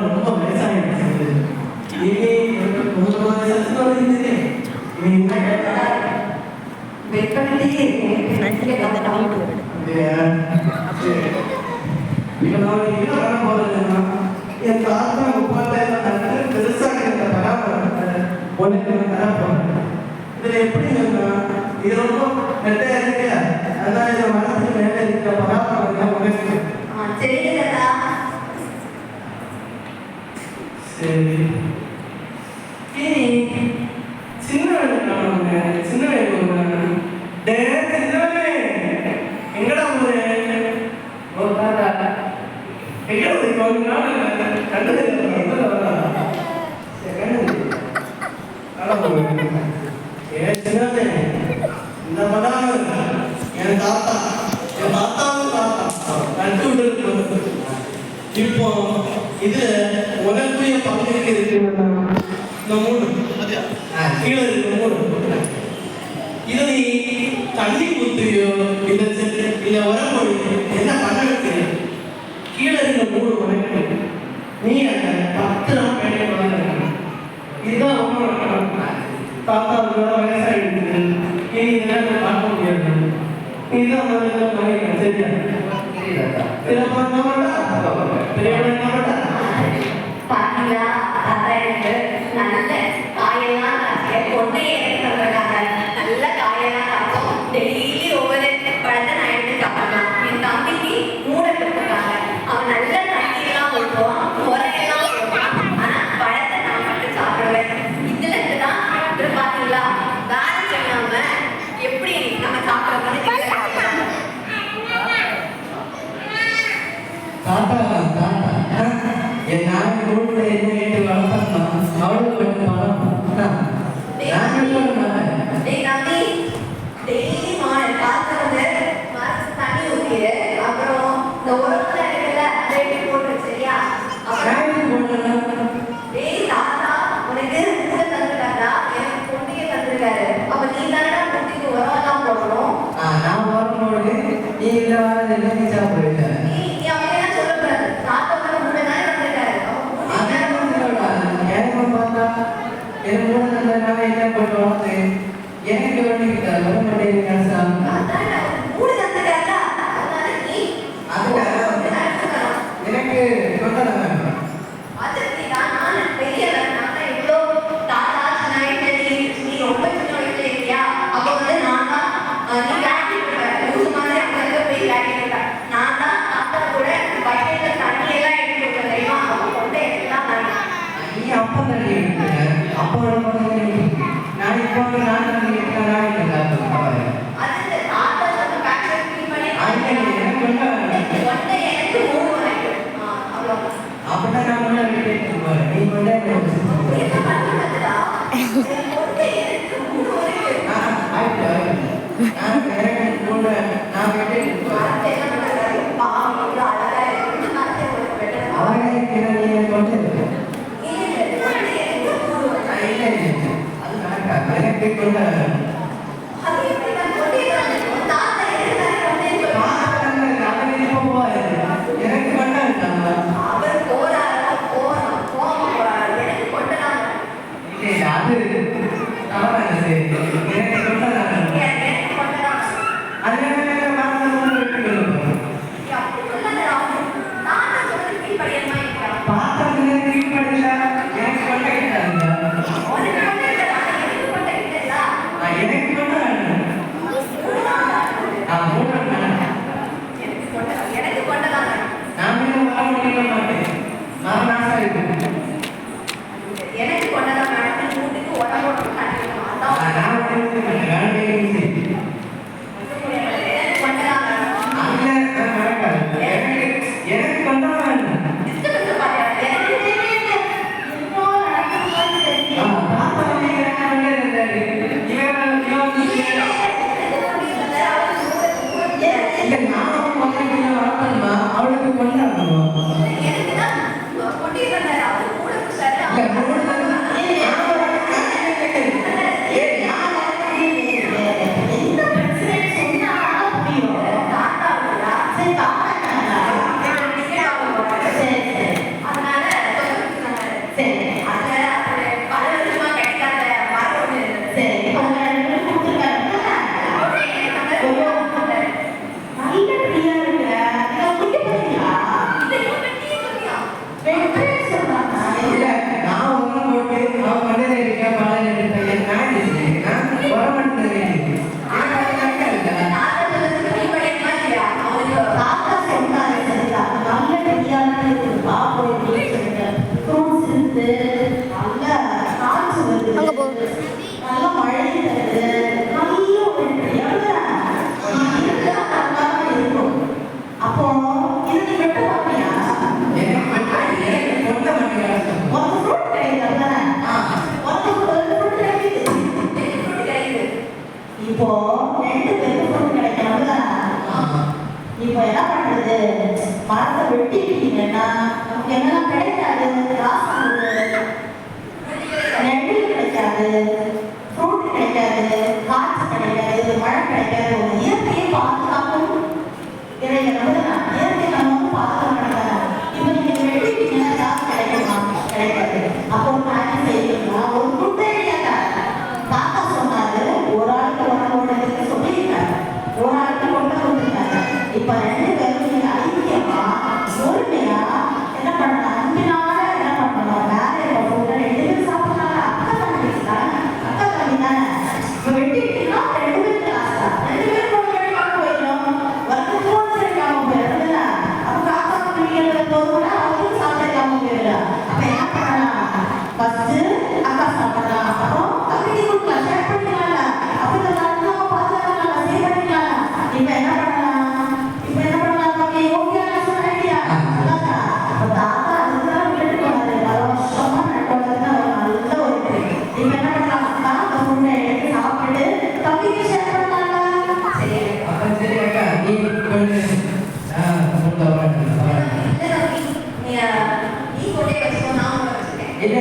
ரொம்ப வயசாகிடுச்சு. இனி ரொம்ப வயசு வருது. இனி என்ன கேட்டா வெயிட் பண்ணிட்டே என் தாத்தா முப்பாட்டை பெருசாக இந்த பராமரம் ஒன்று இதில் எப்படி இது ரொம்ப நெட்டையா இருக்கு. அதான் இந்த மரத்துக்கு மேலே இருக்கிற பராமரம் உனக்கு சரி. இனி சின்ன வயது சின்ன வயது எங்கடா ஒரு தாத்தா எங்கேயாவது கண்டது இந்த மனம் என் தாத்தா என் தாத்தாவும் தாத்தா நட்டு விட்டு இப்போ இது உனக்குரிய பங்கு இருக்கு. இந்த மூணு கீழே இருக்கு மூணு. இதை நீ தண்ணி ஊற்றியோ இல்லை வரமொழி என்ன பண்ண வைக்கிற கீழே இருந்த மூணு உனக்கு நீ அந்த 10 நாள் வேலை வளர்க்க. இதுதான் ரொம்ப தாத்தாவுக்கு வயசாகிடுது. இனி இதெல்லாம் பார்க்க முடியாது. இதுதான் சரியா பாத்தீங்களா தாத்தா எனக்கு நல்ல காயெல்லாம் பொண்ணையே சொல்றாங்க. நல்ல காயெல்லாம் காட்டும். டெய்லி ஒவ்வொரு பழத்தை நான் எடுத்து சாப்பிடலாம். என் தம்பிக்கு மூடை கொடுத்துருக்காங்க. அவன் நல்ல தண்ணியெல்லாம் ஊற்றுவான், உரையெல்லாம் போடுவான். ஆனா பழத்தை நான் மட்டும் சாப்பிடுவேன். இதுல இருந்துதான் பாத்தீங்களா வேலை செய்யாம எப்படி நம்ம சாப்பிடுறோம்னு தாத்தா தாத்தா என் நாய் ரோட்ல என்ன கேட்டு வளர்த்தா அவளுக்கு கொஞ்சம் தண்ணி ஊற்றிடு. அப்புறம் இந்த உரத்துல இருக்குல்ல ரெடி போட்டு சரியா. தாத்தா உனக்கு கூட தந்துட்டாரா? எனக்கு பொண்ணையே தந்துருக்காரு. அப்ப நீ தானே பொண்ணுக்கு உரம் எல்லாம் போடணும். நான் போடும்போது நீ இல்லை எல்லாத்தையும் சாப்பிடுவீங்க. என்ன பண்ணுவாங்க எனக்கு வேண்டிக்கிட்டாங்க எனக்கு அப்பா தண்ணி அப்பா நான் இப்போ நான் அப்படின்னா நான் நீ எனக்கு கொண்டதான் மேடம் வீட்டுக்கு உடம்பு அவளுக்கு கொண்டாடணும். கிடைக்காது, காசு நெல் கிடைக்காது, ஃப்ரூட் கிடைக்காது, காற்று கிடைக்காது, மழை கிடைக்காது. ஒரு இயற்கையை பாதுகாக்கும் இறைவன் நம்புதான். இயற்கை நம்ம பாதுகாக்க மாட்டாங்க. இப்போ நீங்க வெட்டிட்டீங்கன்னா காசு கிடைக்குமா? கிடைக்காது. அப்போ நான் என்ன செய்வீங்கன்னா ஒரு குட்டை தாத்தா சொன்னாரு, ஒரு ஆளுக்கு ஒன்று சொல்லியிருக்காங்க, ஒரு ஆளுக்கு கொண்டு கொடுத்துருக்காங்க. இப்ப 2 பேரும் நீங்க ஐக்கியமா பொறுமையா என்ன பண்ணலாம்? 5 நாளா என்ன பண்ணணும்? வேலையில போட்டு 2 பேரும் சாப்பிடலாம். அக்கா தம்பி தானே. இப்ப வெட்டிட்டீங்கன்னா 2 பேருக்கு லாஸ்டா 2 பேரும் ஒரு வழிபாடு போயிடும். வருஷத்தோடு சேர்க்காம போயிடுறதுல அப்ப காக்கா பிள்ளைகள் போதும்னா அவங்களும் சாப்பிடாம போயிடலாம். அப்ப என்ன பண்ணலாம்? ஃபர்ஸ்ட் அக்கா சாப்பிடலாம், அப்புறம் தம்பிக்கு கொடுக்கலாம், ஷேர் பண்ணிக்கலாம். அப்ப இந்த நாட்கள் பார்த்துக்கலாம், சேவ் பண்ணிக்கலாம். இப்ப என்ன பண்ணலாம்? தம்பி ஓகே சொன்ன ஐடியா அதான். அப்ப தாத்தா அதுதான் விட்டு போனாரு. 10 வருஷமா நட்டோடதுன்னா நல்ல ஒரு இப்ப என்ன பண்ணலாம்? தாத்தா பொண்ணு எடுத்து சாப்பிட்டு தம்பிக்கு ஷேர் பண்ணலாம். சரி அப்ப சரி அக்கா, நீ கொஞ்சம் மூத்த வரேன். நீ கொண்டே வச்சுக்கோ, நான் வச்சுக்கேன். இல்ல